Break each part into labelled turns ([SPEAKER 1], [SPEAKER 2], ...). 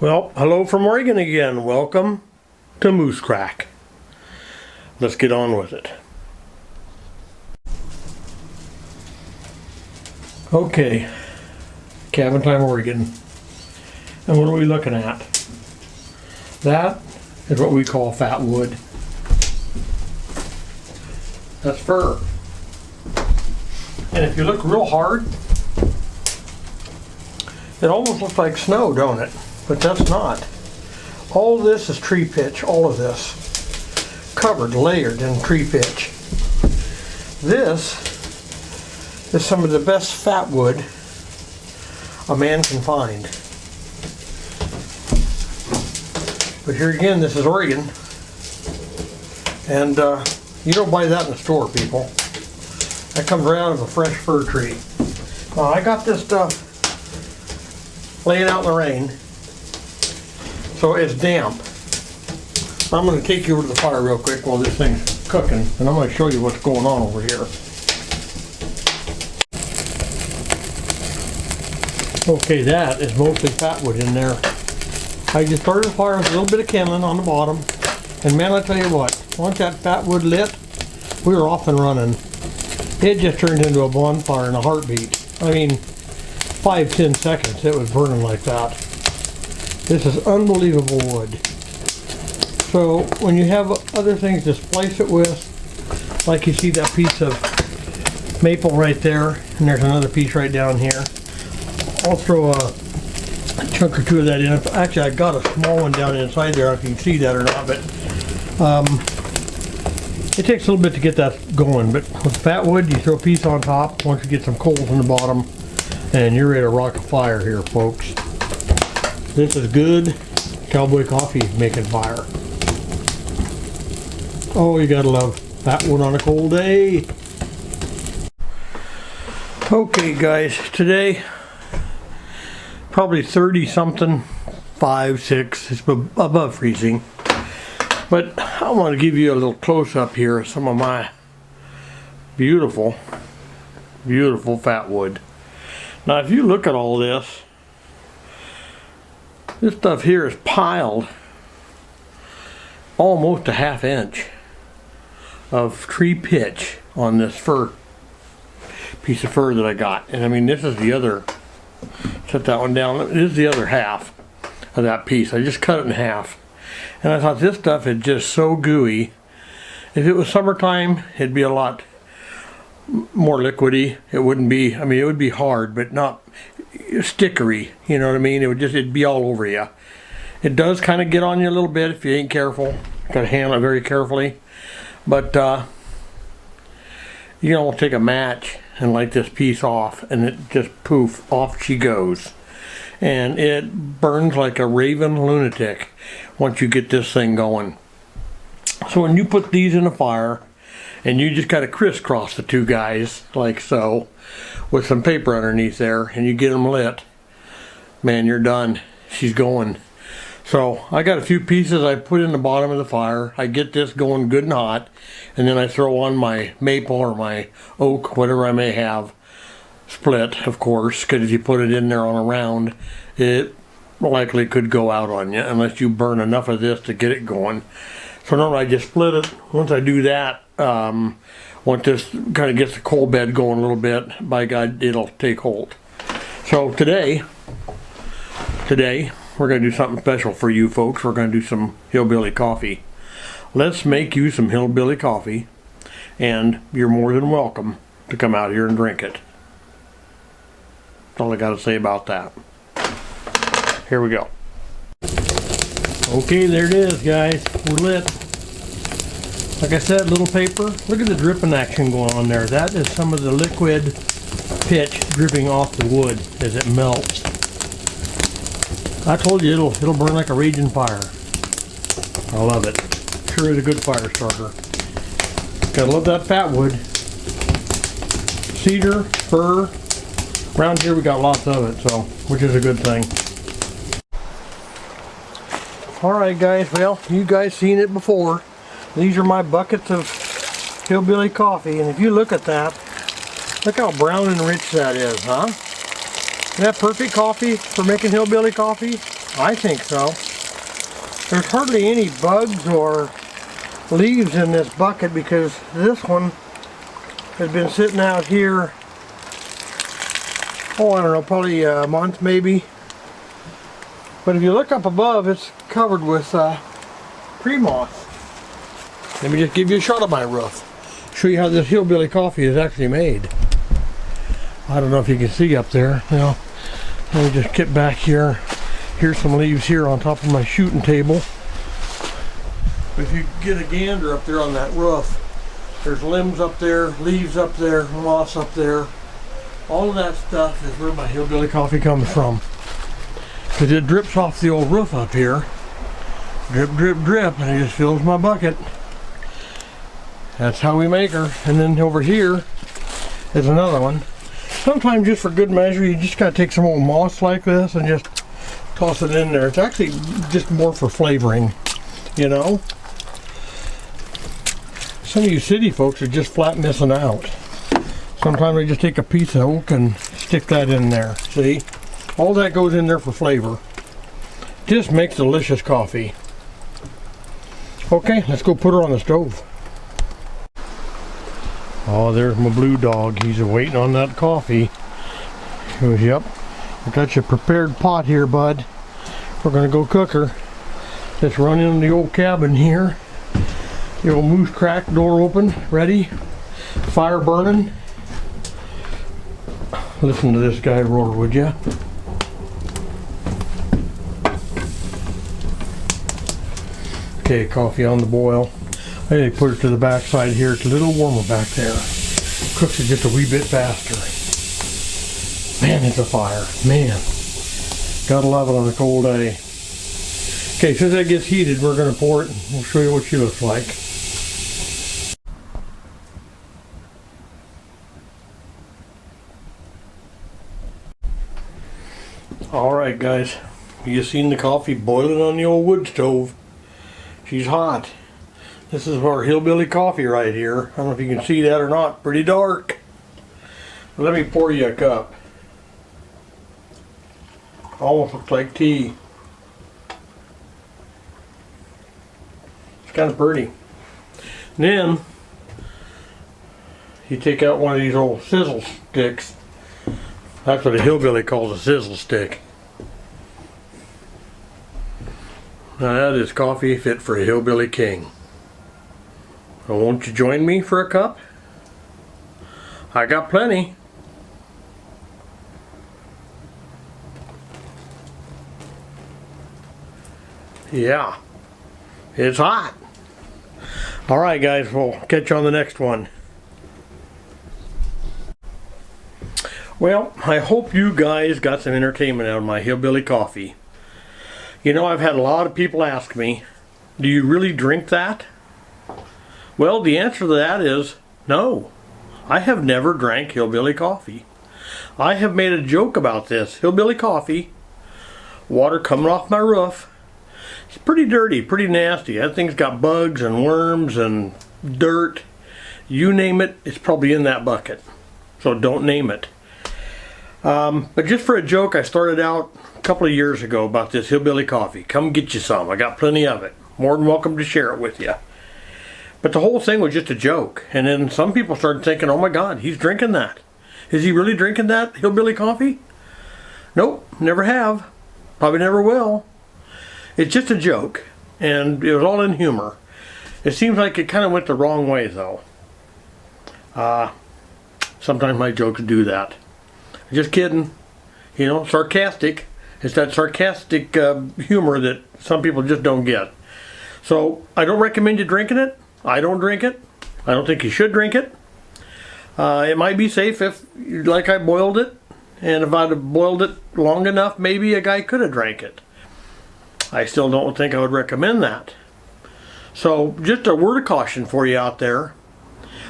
[SPEAKER 1] Well, hello from Oregon again. Welcome to Moose Crack. Let's get on with it. Okay, Cabin Time, Oregon. And what are we looking at? That is what we call fat wood. That's fur. And if you look real hard, it almost looks like snow, don't it? But that's not. All of this is tree pitch, all of this. Covered, layered in tree pitch. This is some of the best fat wood a man can find. But here again, this is Oregon. And you don't buy that in the store, people. That comes right out of a fresh fir tree. Now, I got this stuff laying out in the rain, so it's damp. I'm going to take you over to the fire real quick while this thing's cooking, and I'm going to show you what's going on over here. Okay, that is mostly fat wood in there. I just started the fire with a little bit of kindling on the bottom, and man, I tell you what, once that fat wood lit, we were off and running. It just turned into a bonfire in a heartbeat. I mean, 5-10 seconds it was burning like that. This is unbelievable wood. So when you have other things to splice it with, like you see that piece of maple right there, and there's another piece right down here. I'll throw a chunk or two of that in. Actually, I got a small one down inside there, if you can see that or not, but it takes a little bit to get that going. But with fat wood, you throw a piece on top once you get some coals on the bottom, and you're ready to rock a fire here, folks. This is good cowboy coffee making fire. Oh, you gotta love fat wood on a cold day. Okay, guys, today probably 30 something, 5, 6, it's above freezing. But I want to give you a little close up here of some of my beautiful, beautiful fat wood. Now, if you look at all this stuff here is piled almost a ½ inch of tree pitch on this piece of fur that I got. And I mean, this is the other, set that one down, this is the other half of that piece. I just cut it in half. And I thought this stuff is just so gooey. If it was summertime, it'd be a lot more liquidy. It wouldn't be, I mean, it would be hard, but not stickery, you know what I mean? It'd be all over you. It does kind of get on you a little bit if you ain't careful. Got to handle it very carefully. But you know, take a match and light this piece off, and it just poof, off she goes. And it burns like a raving lunatic once you get this thing going. So when you put these in the fire, and you just kind of crisscross the two guys like so, with some paper underneath there, and you get them lit, man, you're done. She's going. So I got a few pieces I put in the bottom of the fire. I get this going good and hot, and then I throw on my maple or my oak, whatever I may have, split, of course, because if you put it in there on a round, it likely could go out on you unless you burn enough of this to get it going. So normally I just split it. Once I do that, once this kind of gets the coal bed going a little bit, by God, it'll take hold. So today we're going to do something special for you folks. We're going to do some Hillbilly Coffee. Let's make you some Hillbilly Coffee, and you're more than welcome to come out here and drink it. That's all I got to say about that. Here we go. Okay, there it is, guys. We're lit. Like I said, little paper. Look at the dripping action going on there. That is some of the liquid pitch dripping off the wood as it melts. I told you it'll burn like a raging fire. I love it. Sure is a good fire starter. Gotta love that fat wood. Cedar, fir. Around here we got lots of it, so which is a good thing. Alright guys, well, you guys seen it before. These are my buckets of Hillbilly Coffee, and if you look at that, look how brown and rich that is, huh? Isn't that perfect coffee for making Hillbilly Coffee? I think so. There's hardly any bugs or leaves in this bucket because this one has been sitting out here, oh, I don't know, probably a month maybe. But if you look up above, it's covered with pre-moss. Let me just give you a shot of my roof. Show you how this Hillbilly Coffee is actually made. I don't know if you can see up there. Now, let me just get back here. Here's some leaves here on top of my shooting table. But if you get a gander up there on that roof, there's limbs up there, leaves up there, moss up there. All of that stuff is where my Hillbilly Coffee comes from. Because it drips off the old roof up here. Drip, drip, drip, and it just fills my bucket. That's how we make her. And then over here is another one. Sometimes just for good measure, you just gotta take some old moss like this and just toss it in there. It's actually just more for flavoring, you know? Some of you city folks are just flat missing out. Sometimes they just take a piece of oak and stick that in there. See? All that goes in there for flavor. Just makes delicious coffee. Okay, let's go put her on the stove. Oh, there's my blue dog. He's waiting on that coffee. He goes, yep. I got your prepared pot here, bud. We're gonna go cook her. Let's run into the old cabin here. The old moose crack, door open, ready. Fire burning. Listen to this guy roar, would ya? Okay, coffee on the boil. I need to put it to the back side here. It's a little warmer back there. Cooks it just a wee bit faster. Man, it's a fire. Man. Gotta love it on a cold day. Okay, since that gets heated, we're gonna pour it and we'll show you what she looks like. Alright guys, you seen the coffee boiling on the old wood stove. She's hot. This is our Hillbilly Coffee right here. I don't know if you can see that or not. Pretty dark. Let me pour you a cup. Almost looks like tea. It's kind of pretty. And then you take out one of these old sizzle sticks. That's what a hillbilly calls a sizzle stick. Now that is coffee fit for a hillbilly king. Well, won't you join me for a cup? I got plenty. Yeah, it's hot. Alright guys, we'll catch you on the next one. Well, I hope you guys got some entertainment out of my Hillbilly Coffee. You know, I've had a lot of people ask me, do you really drink that? Well, the answer to that is no. I have never drank Hillbilly Coffee. I have made a joke about this. Hillbilly Coffee, water coming off my roof. It's pretty dirty, pretty nasty. That thing's got bugs and worms and dirt. You name it, it's probably in that bucket. So don't name it. But just for a joke, I started out a couple of years ago about this Hillbilly Coffee. Come get you some. I got plenty of it. More than welcome to share it with you. But the whole thing was just a joke. And then some people started thinking, oh my God, he's drinking that. Is he really drinking that Hillbilly Coffee? Nope, never have. Probably never will. It's just a joke. And it was all in humor. It seems like it kind of went the wrong way though. Sometimes my jokes do that. Just kidding. You know, sarcastic. It's that sarcastic humor that some people just don't get. So, I don't recommend you drinking it. I don't drink it. I don't think you should drink it. It might be safe if, like I boiled it, and if I'd have boiled it long enough, maybe a guy could have drank it. I still don't think I would recommend that. So, just a word of caution for you out there.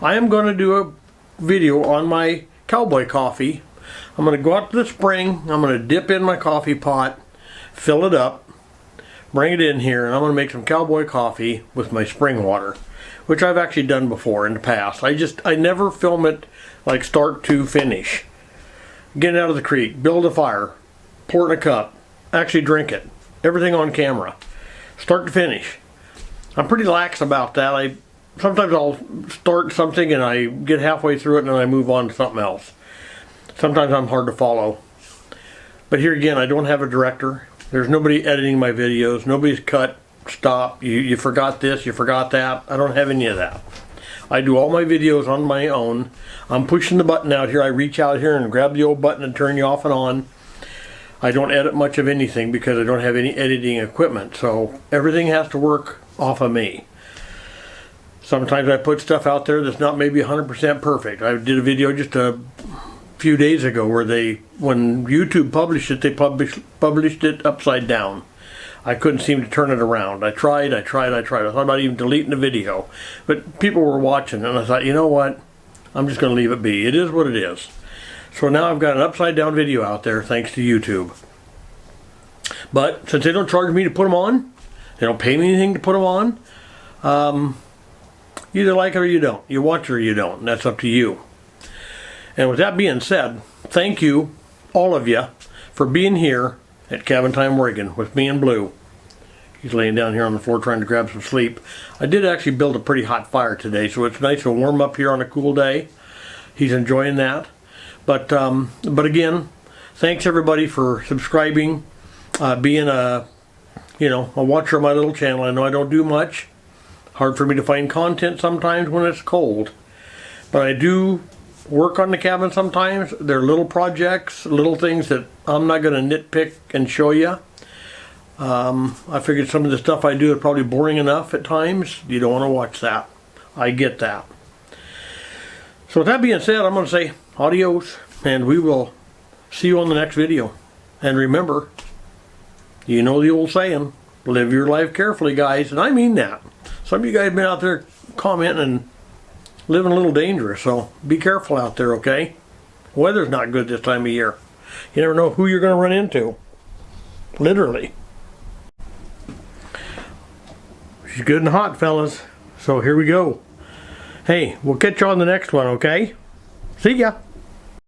[SPEAKER 1] I am going to do a video on my cowboy coffee. I'm going to go out to the spring, I'm going to dip in my coffee pot, fill it up, bring it in here, and I'm going to make some cowboy coffee with my spring water, which I've actually done before in the past. I never film it like start to finish. Get it out of the creek, build a fire, pour it in a cup, actually drink it. everything on camera, start to finish. I'm pretty lax about that. Sometimes I'll start something and I get halfway through it and then I move on to something else. Sometimes I'm hard to follow. But here again, I don't have a director. There's nobody editing my videos. Nobody's cut, stop, you forgot this, you forgot that. I don't have any of that. I do all my videos on my own. I'm pushing the button out here. I reach out here and grab the old button and turn you off and on. I don't edit much of anything because I don't have any editing equipment. So everything has to work off of me. Sometimes I put stuff out there that's not maybe 100% perfect. I did a video just a few days ago where when YouTube published it, they published it upside down. I couldn't seem to turn it around. I tried. I thought about even deleting the video. But people were watching and I thought, you know what? I'm just going to leave it be. It is what it is. So now I've got an upside down video out there thanks to YouTube. But since they don't charge me to put them on, they don't pay me anything to put them on, you either like it or you don't. You watch it or you don't. And that's up to you. And with that being said, thank you, all of you, for being here at Cabin Time Oregon with me and Blue. He's laying down here on the floor trying to grab some sleep. I did actually build a pretty hot fire today, so it's nice and warm up here on a cool day. He's enjoying that. But again, thanks everybody for subscribing, being a watcher of my little channel. I know I don't do much. Hard for me to find content sometimes when it's cold. But I do work on the cabin sometimes. They're little projects, little things that I'm not going to nitpick and show you. I figured some of the stuff I do is probably boring enough at times. You don't want to watch that. I get that. So with that being said, I'm going to say adios, and we will see you on the next video. And remember, you know the old saying, live your life carefully, guys, and I mean that. Some of you guys have been out there commenting and living a little dangerous, so be careful out there, okay? Weather's not good this time of year. You never know who you're going to run into. Literally. She's good and hot, fellas. So here we go. Hey, we'll catch you on the next one, okay? See ya.